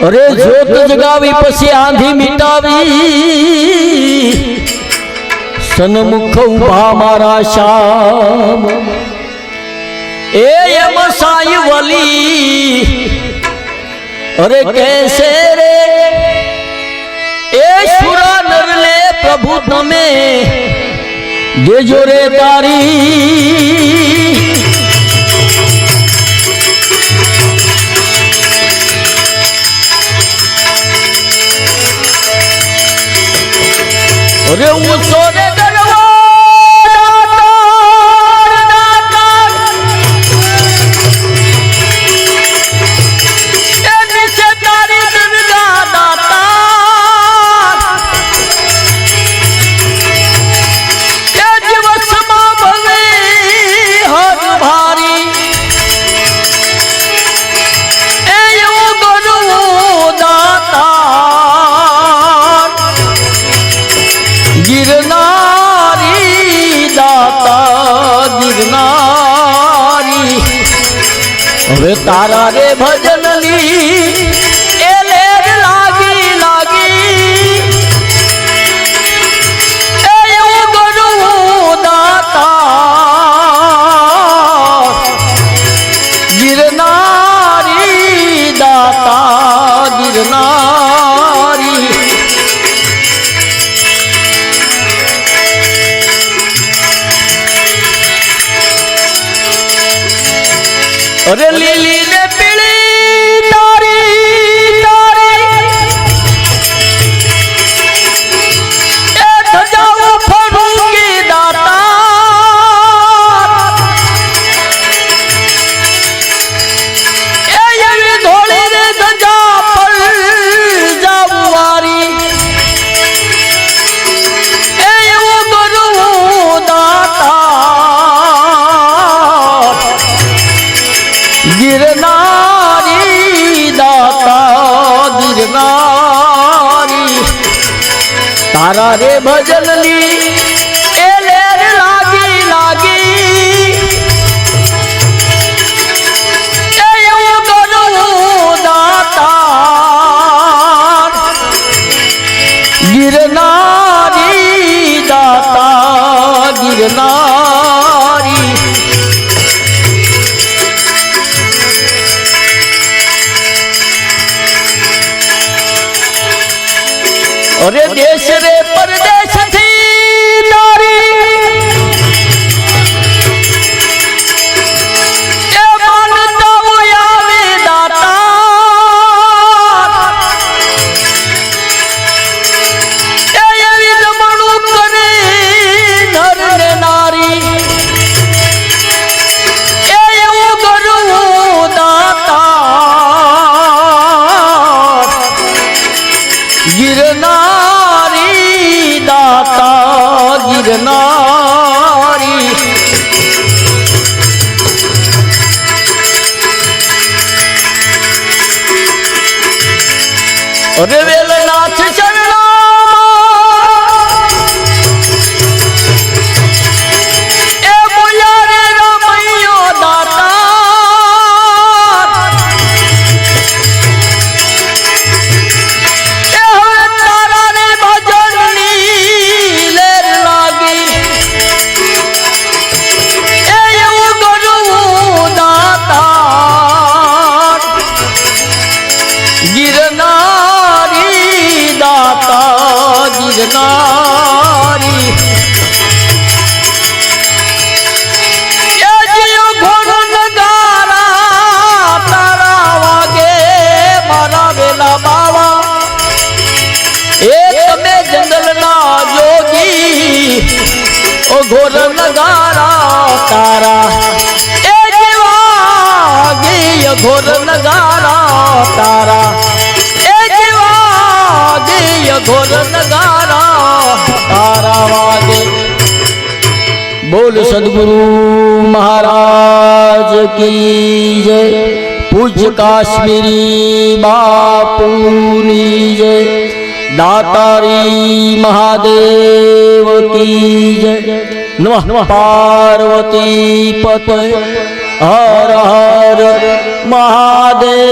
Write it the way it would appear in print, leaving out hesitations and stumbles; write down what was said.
अरे जोत जगावी पछी आंधी मिटावी सन्मुख उभा मारा श्याम ए यम साई वली अरे कैसे रे ए सुरा नर ले प्रभु तमे देजो रे तारी अरे ऊंचो रे वे तारा रे भजन ली ए लेर लागी लागी ए यू गुरु दाता गिरनारी दाता गिरनारी अरे लीली ने पीली तारी तारी ए सजाओ फरूकी दाता ए ये धोली रे सजा पर जावारी ए वो गुरु दाता गिरनारी दाता गिरनारी तारा रे भजन ली ए लेर लागी लागी ए यू गुरु दाता गिरनारी दाता गिरनारी अरे देश रे परदेश थी नारी ए मानता वो आवे दाता ए ये विलमणु करे नर रे नारी ए वो गुरु दाता गिरनारी दाता गिरनारी अरे वेलनाथ चरणा ए बोया रे रामैयो दाता गिरनारी दाता गिरनारी जियो घोड़ नगारा तारा वागे मारा वेला बावा एक में जंगल ना जोगी ओ घोड़ नगारा तारा ए जीवागी घोड़ नगारा तारा घोर नगारा तारा वागे बोल सद्गुरु महाराज की जय पूज्य काश्मीरी बापूनी जय दातारी महादेव की जय नमः पार्वती पते हर हर महादेव।